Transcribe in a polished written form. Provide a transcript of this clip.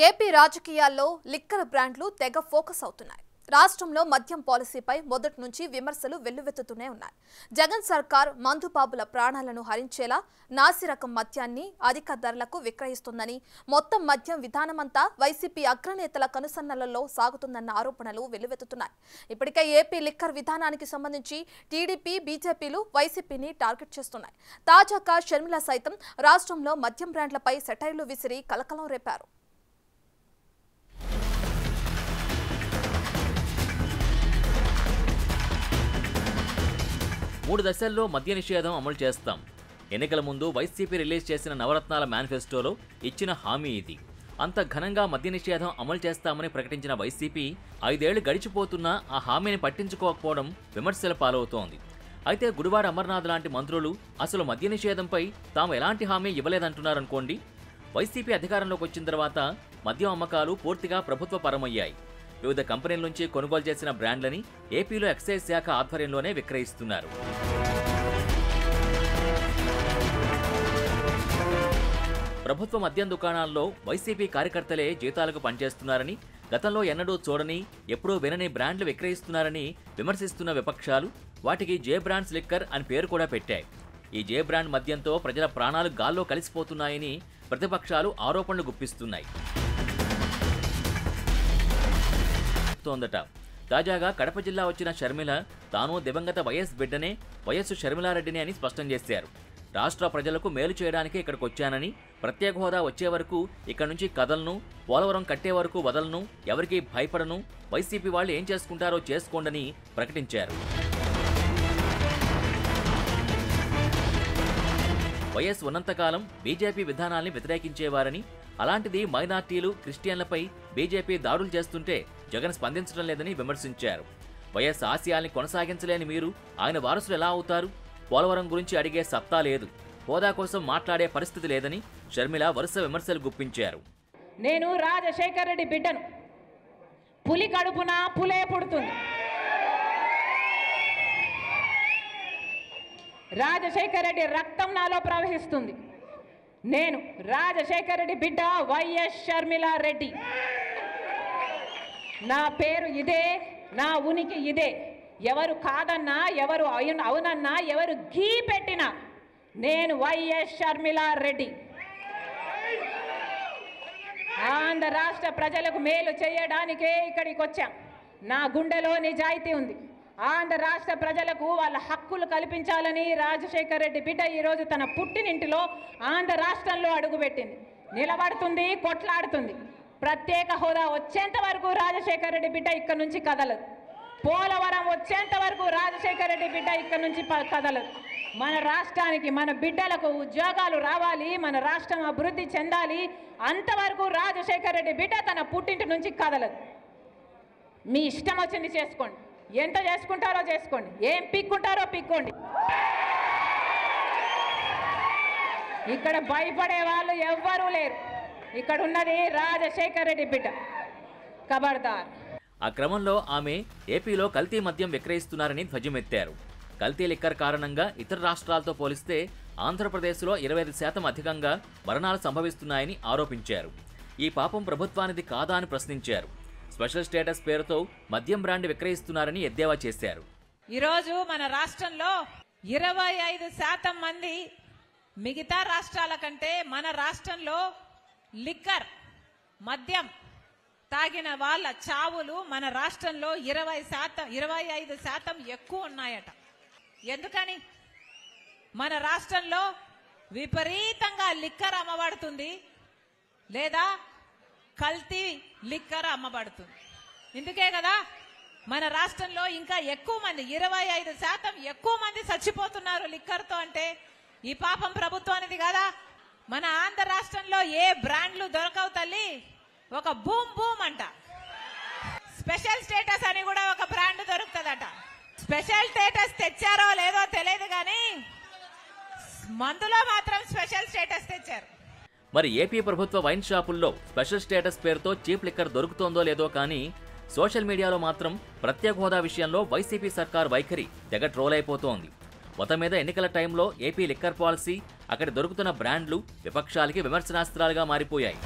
AP రాజకీయాల్లో liquor బ్రాండ్లు తెగ ఫోకస్ అవుతున్నాయి. రాష్ట్రంలో మద్యం పాలసీపై మొదటి నుంచి విమర్శలు వెల్లువెత్తుతూనే ఉన్నాయి. జగన్ సర్కార్ మందుబాబుల ప్రాణాలను హరించేలా నాసిరకం మద్యాన్ని అధిక ధరలకు విక్రయిస్తుందని, మొత్తం మద్యం విధానమంతా వైసీపీ అగ్రనేతల కనుసన్నలలో సాగుతుందన్న ఆరోపణలు వెల్లువెత్తుతున్నాయి. ఇప్పటికే ఏపీ లిక్కర్ విధానానికి సంబంధించి టీడీపీ, బీజేపీలు వైసీపీని టార్గెట్ చేస్తున్నాయి. తాజాగా షర్మిల సైతం రాష్ట్రంలో మద్యం బ్రాండ్లపై సెటైర్లు విసిరి కలకలం రేపారు. మూడు దశల్లో మద్య నిషేధం అమలు చేస్తాం. ఎన్నికల ముందు వైసీపీ రిలీజ్ చేసిన నవరత్నాల మేనిఫెస్టోలో ఇచ్చిన హామీ ఇది. అంత ఘనంగా మద్య నిషేధం అమలు చేస్తామని ప్రకటించిన వైసీపీ 5 ఏళ్లు గడిచిపోతున్నా ఆ హామీని పట్టించుకోకపోవడం విమర్శల పాలవుతోంది. అయితే గుడివాడ అమర్నాథ్ లాంటి మంత్రులు అసలు మద్య నిషేధంపై తాము ఎలాంటి హామీ ఇవ్వలేదంటున్నారనుకోండి. వైసీపీ అధికారంలోకి వచ్చిన తర్వాత మద్యం అమ్మకాలు పూర్తిగా ప్రభుత్వ పరమయ్యాయి. వివిధ కంపెనీల నుంచి కొనుగోలు చేసిన బ్రాండ్లని ఏపీలో ఎక్సైజ్ శాఖ ఆధ్వర్యంలోనే విక్రయిస్తున్నారు. ప్రభుత్వ మద్యం దుకాణాల్లో వైసీపీ కార్యకర్తలే జీతాలకు పనిచేస్తున్నారని, గతంలో ఎన్నడూ చూడని, ఎప్పుడూ వినని బ్రాండ్లు విక్రయిస్తున్నారని విమర్శిస్తున్న విపక్షాలు వాటికి జే బ్రాండ్స్ లిక్కర్ అని పేరు కూడా పెట్టాయి. ఈ జే బ్రాండ్ మద్యంతో ప్రజల ప్రాణాలు గాల్లో కలిసిపోతున్నాయని ప్రతిపక్షాలు ఆరోపణలు గుప్పిస్తున్నాయి. తాజాగా కడప జిల్లా వచ్చిన షర్మిల తాను దివంగత వైఎస్ బిడ్డనే, వైఎస్ షర్మిలారెడ్డిని అని స్పష్టం చేశారు. రాష్ట్ర ప్రజలకు మేలు చేయడానికి ఇక్కడికి వచ్చానని, ప్రత్యేక హోదా వచ్చే వరకు ఇక్కడి నుంచి కదలను, పోలవరం కట్టే వరకు వదలను, ఎవరికీ భయపడను, వైసీపీ వాళ్ళు ఏం చేసుకుంటారో చేసుకోండని ప్రకటించారు. వైఎస్ ఉన్నంతకాలం బీజేపీ విధానాల్ని వ్యతిరేకించేవారని, అలాంటిది మైనార్టీలు, క్రిస్టియన్లపై బీజేపీ దాడులు చేస్తుంటే జగన్ స్పందించడం లేదని విమర్శించారు. వైఎస్ ఆశయాల్ని కొనసాగించలేని మీరు ఆయన వారసులు ఎలా అవుతారు? పోలవరం గురించి అడిగే సత్తా లేదు, హోదా కోసం మాట్లాడే పరిస్థితి లేదని షర్మిల వరుస విమర్శలు గుప్పించారు. నేను రాజశేఖర రెడ్డి బిడ్డను. పులి కడుపున పులే పుడుతుంది. రాజశేఖర రెడ్డి రక్తం నాలో ప్రవహిస్తుంది. నేను రాజశేఖర రెడ్డి బిడ్డ వైఎస్ షర్మిలా రెడ్డి. నా పేరు ఇదే, నా ఉనికి ఇదే. ఎవరు కాదన్నా, ఎవరు అవునన్నా, ఎవరు గీ పెట్టినా నేను వైఎస్ షర్మిలా రెడ్డి. ఆంధ్ర రాష్ట్ర ప్రజలకు మేలు చేయడానికే ఇక్కడికి వచ్చాం. నా గుండెలో నిజాయితీ ఉంది. ఆంధ్ర రాష్ట్ర ప్రజలకు వాళ్ళ హక్కులు కల్పించాలని రాజశేఖర రెడ్డి బిడ్డ ఈరోజు తన పుట్టినింటిలో ఆంధ్ర రాష్ట్రంలో అడుగుపెట్టింది. నిలబడుతుంది, కొట్లాడుతుంది. ప్రత్యేక హోదా వచ్చేంత వరకు రాజశేఖర రెడ్డి బిడ్డ ఇక్కడ నుంచి కదలదు. పోలవరం వచ్చేంత వరకు రాజశేఖర రెడ్డి బిడ్డ ఇక్కడ నుంచి కదలదు. మన రాష్ట్రానికి, మన బిడ్డలకు ఉద్యోగాలు రావాలి, మన రాష్ట్రం అభివృద్ధి చెందాలి. అంతవరకు రాజశేఖర రెడ్డి బిడ్డ తన పుట్టింటి నుంచి కదలదు. మీ ఇష్టం వచ్చింది చేసుకోండి, ఎంత చేసుకుంటారో చేసుకోండి, ఏం పిక్కుంటారో పిక్కోండి. ఇక్కడ భయపడే వాళ్ళు ఎవ్వరూ లేరు. ఇక్కడ ఉన్నది రాజశేఖర రెడ్డి బిడ్డ. ఖబర్దార్. ఆ క్రమంలో ఆమె ఏపీలో కల్తీ మద్యం విక్రయిస్తున్నారని ధ్వజమెత్తారు. కల్తీ లిక్కర్ కారణంగా ఇతర రాష్ట్రాలతో పోలిస్తే ఆంధ్రప్రదేశ్లో 25% అధికంగా మరణాలు సంభవిస్తున్నాయని ఆరోపించారు. ఈ పాపం ప్రభుత్వానిది కాదా అని ప్రశ్నించారు. స్పెషల్ స్టేటస్ పేరుతో మద్యం బ్రాండ్ విక్రయిస్తున్నారని ఎద్దేవా చేశారు. ఈరోజు మన రాష్ట్రంలో 25% మంది మిగతా రాష్ట్రాల కంటే మన రాష్ట్రంలో లిక్కర్, మద్యం తాగిన వాళ్ళ చావులు మన రాష్ట్రంలో 25% ఎక్కువ ఉన్నాయట. ఎందుకని? మన రాష్ట్రంలో విపరీతంగా లిక్కర్ అమ్మబడుతుంది, లేదా కల్తీ లిక్కర్ అమ్మబడుతుంది. ఇందుకే కదా మన రాష్ట్రంలో ఇంకా ఎక్కువ మంది, 25% ఎక్కువ మంది చచ్చిపోతున్నారు లిక్కర్తో. అంటే ఈ పాపం ప్రభుత్వానిది కదా. మన ఆంధ్ర రాష్ట్రంలో ఏ బ్రాండ్లు దొరకవు తల్లి. ఒక బూమ్ బూమ్ అంట, స్పెషల్ స్టేటస్ అని కూడా ఒక బ్రాండ్ దొరుకుతుందట. స్పెషల్ స్టేటస్ తెచ్చారో లేదో తెలియదు కానీ మందులో మాత్రం స్పెషల్ స్టేటస్ తెచ్చారు. మరి ఏపీ ప్రభుత్వ వైన్ షాపుల్లో స్పెషల్ స్టేటస్ పేరుతో చీప్ లిక్కర్ దొరుకుతోందో లేదో కానీ సోషల్ మీడియాలో మాత్రం ప్రత్యేక హోదా విషయంలో వైసీపీ సర్కార్ వైఖరి తెగ ట్రోల్ అయిపోతోంది. మొత్తం మీద ఎన్నికల టైంలో ఏపీ లిక్కర్ పాలసీ, అక్కడ దొరుకుతున్న బ్రాండ్లు విపక్షాలకి విమర్శనాస్త్రాలుగా మారిపోయాయి.